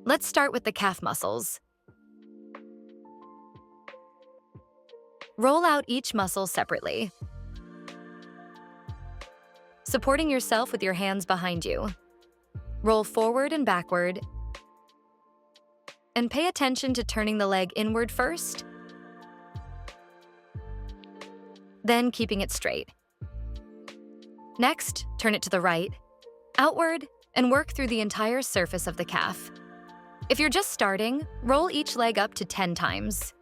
Let's start with the calf muscles. Roll out each muscle separately, supporting yourself with your hands behind you. Roll forward and backward, and pay attention to turning the leg inward first, then keeping it straight. Next, turn it to the right, outward, and work through the entire surface of the calf. If you're just starting, roll each leg up to 10 times.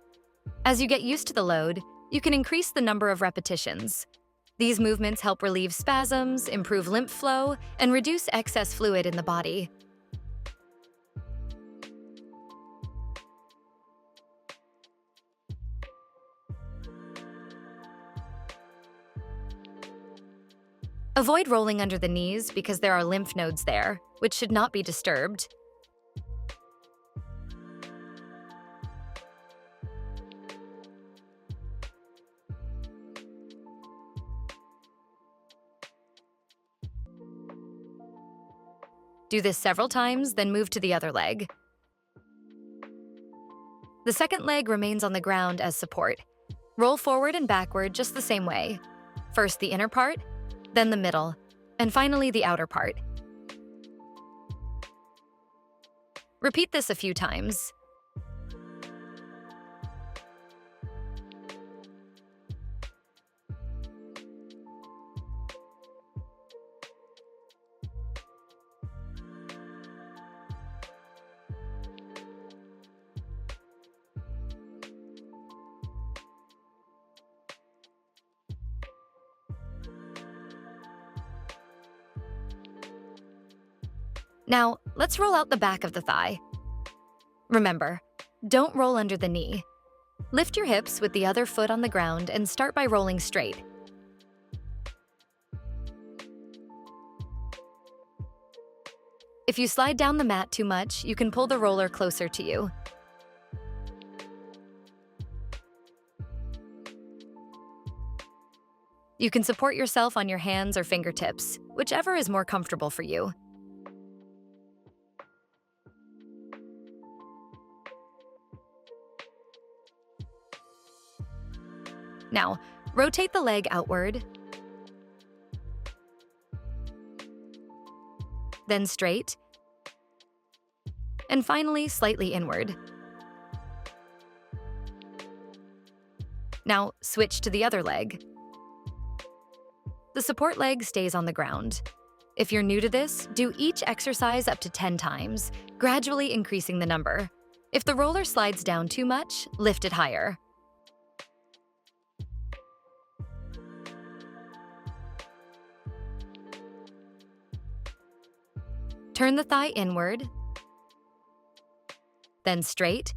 As you get used to the load, you can increase the number of repetitions. These movements help relieve spasms, improve lymph flow, and reduce excess fluid in the body. Avoid rolling under the knees because there are lymph nodes there, which should not be disturbed. Do this several times, then move to the other leg. The second leg remains on the ground as support. Roll forward and backward just the same way. First the inner part, then the middle, and finally the outer part. Repeat this a few times. Now, let's roll out the back of the thigh. Remember, don't roll under the knee. Lift your hips with the other foot on the ground and start by rolling straight. If you slide down the mat too much, you can pull the roller closer to you. You can support yourself on your hands or fingertips, whichever is more comfortable for you. Now, rotate the leg outward, then straight, and finally slightly inward. Now, switch to the other leg. The support leg stays on the ground. If you're new to this, do each exercise up to 10 times, gradually increasing the number. If the roller slides down too much, lift it higher. Turn the thigh inward, then straight,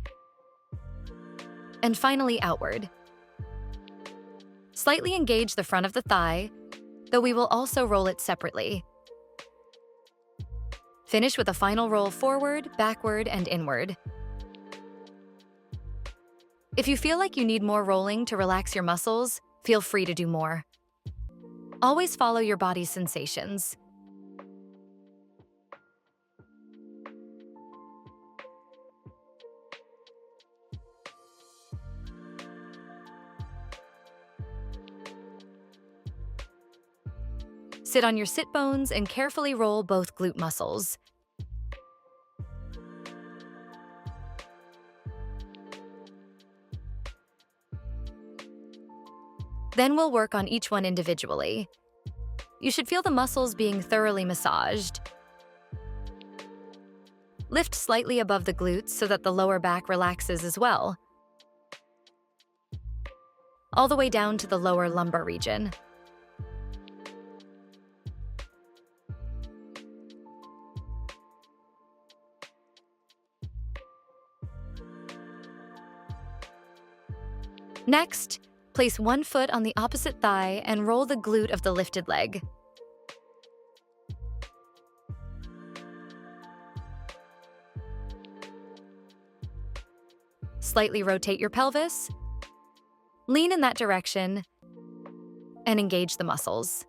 and finally outward. Slightly engage the front of the thigh, though we will also roll it separately. Finish with a final roll forward, backward, and inward. If you feel like you need more rolling to relax your muscles, feel free to do more. Always follow your body's sensations. Sit on your sit bones and carefully roll both glute muscles. Then we'll work on each one individually. You should feel the muscles being thoroughly massaged. Lift slightly above the glutes so that the lower back relaxes as well, all the way down to the lower lumbar region. Next, place one foot on the opposite thigh and roll the glute of the lifted leg. Slightly rotate your pelvis, lean in that direction, and engage the muscles.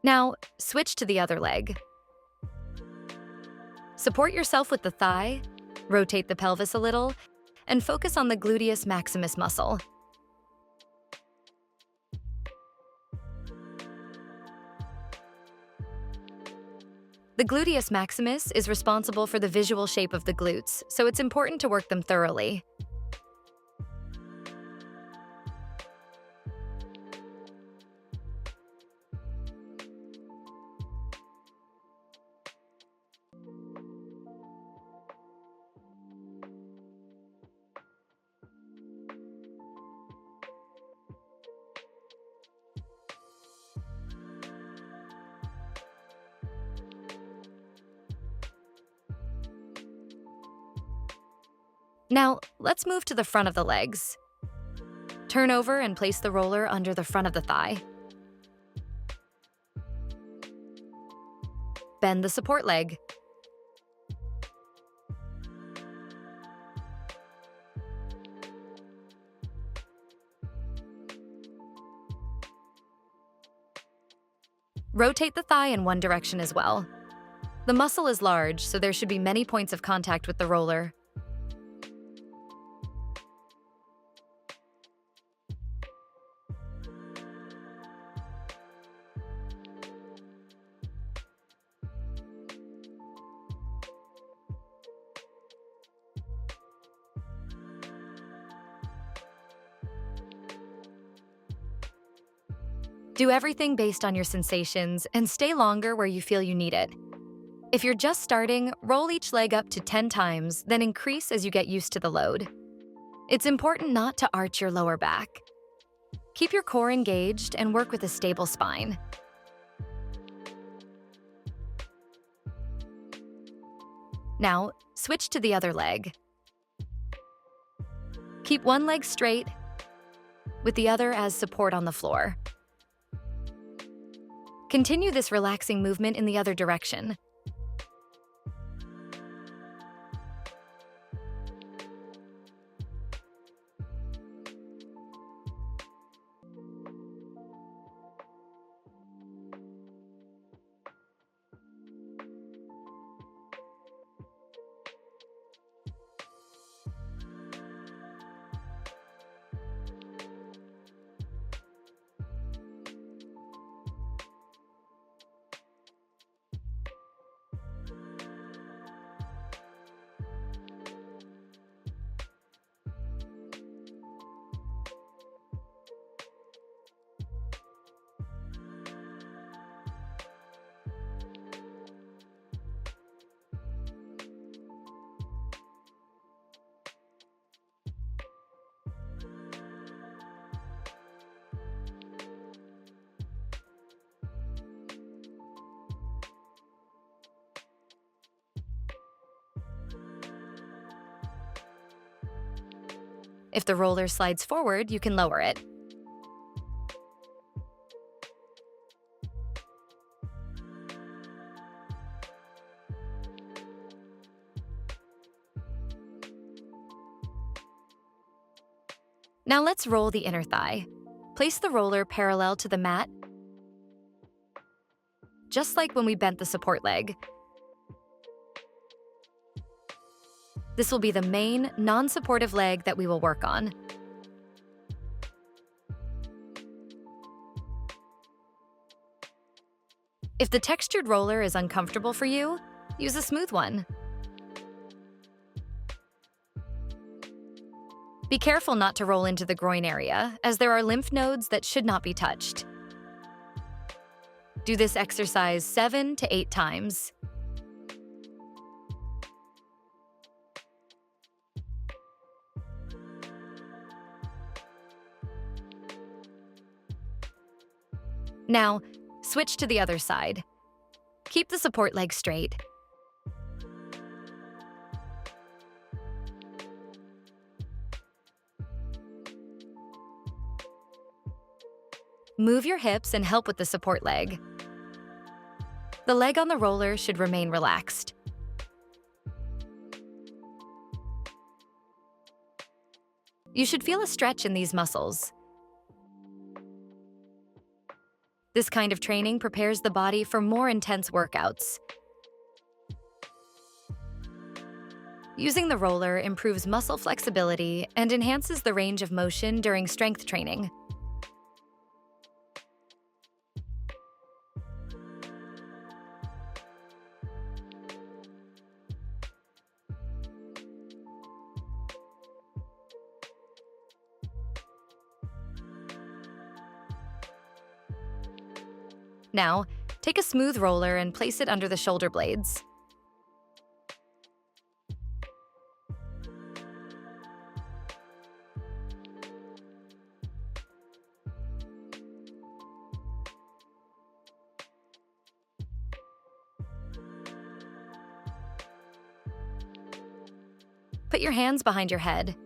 Now, switch to the other leg. Support yourself with the thigh, rotate the pelvis a little, and focus on the gluteus maximus muscle. The gluteus maximus is responsible for the visual shape of the glutes, so it's important to work them thoroughly. Now, let's move to the front of the legs. Turn over and place the roller under the front of the thigh. Bend the support leg. Rotate the thigh in one direction as well. The muscle is large, so there should be many points of contact with the roller. Do everything based on your sensations and stay longer where you feel you need it. If you're just starting, roll each leg up to 10 times, then increase as you get used to the load. It's important not to arch your lower back. Keep your core engaged and work with a stable spine. Now, switch to the other leg. Keep one leg straight, with the other as support on the floor. Continue this relaxing movement in the other direction. If the roller slides forward, you can lower it. Now let's roll the inner thigh. Place the roller parallel to the mat, just like when we bent the support leg. This will be the main, non-supportive leg that we will work on. If the textured roller is uncomfortable for you, use a smooth one. Be careful not to roll into the groin area, as there are lymph nodes that should not be touched. Do this exercise 7 to 8 times. Now, switch to the other side. Keep the support leg straight. Move your hips and help with the support leg. The leg on the roller should remain relaxed. You should feel a stretch in these muscles. This kind of training prepares the body for more intense workouts. Using the roller improves muscle flexibility and enhances the range of motion during strength training. Now, take a smooth roller and place it under the shoulder blades. Put your hands behind your head.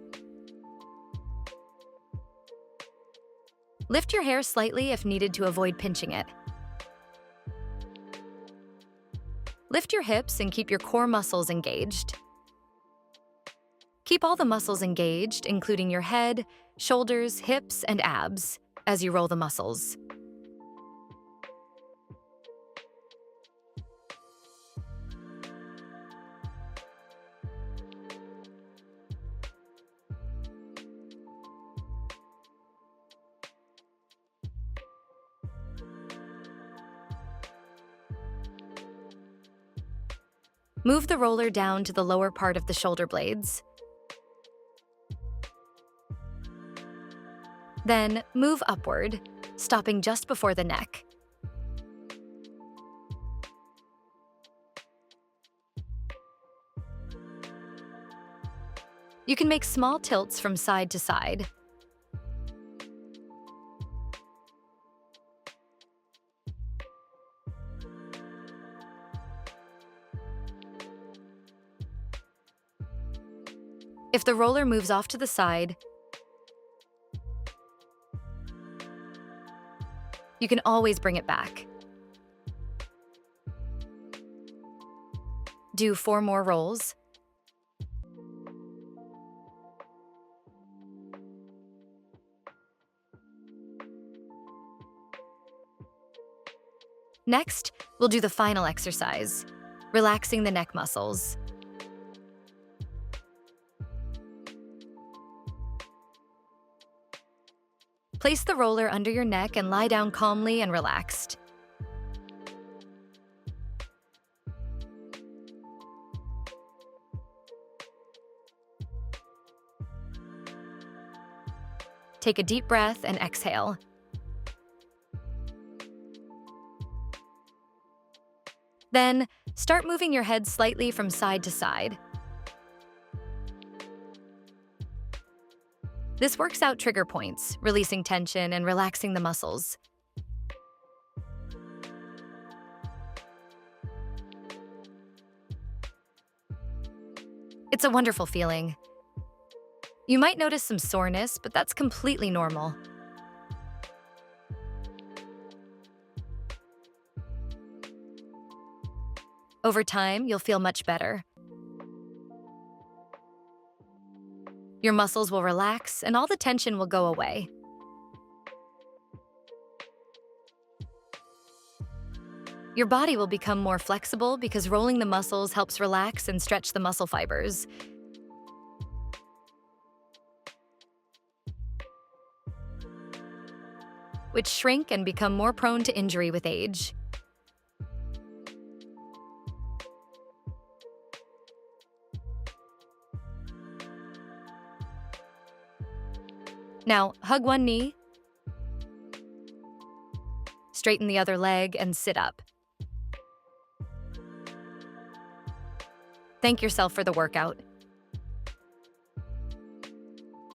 Lift your hair slightly if needed to avoid pinching it. Lift your hips and keep your core muscles engaged. Keep all the muscles engaged, including your head, shoulders, hips, and abs, as you roll the muscles. Move the roller down to the lower part of the shoulder blades. Then move upward, stopping just before the neck. You can make small tilts from side to side. If the roller moves off to the side, you can always bring it back. Do 4 more rolls. Next, we'll do the final exercise, relaxing the neck muscles. Place the roller under your neck and lie down calmly and relaxed. Take a deep breath and exhale. Then, start moving your head slightly from side to side. This works out trigger points, releasing tension and relaxing the muscles. It's a wonderful feeling. You might notice some soreness, but that's completely normal. Over time, you'll feel much better. Your muscles will relax and all the tension will go away. Your body will become more flexible because rolling the muscles helps relax and stretch the muscle fibers. Which shrink and become more prone to injury with age. Now, hug one knee, straighten the other leg, and sit up. Thank yourself for the workout.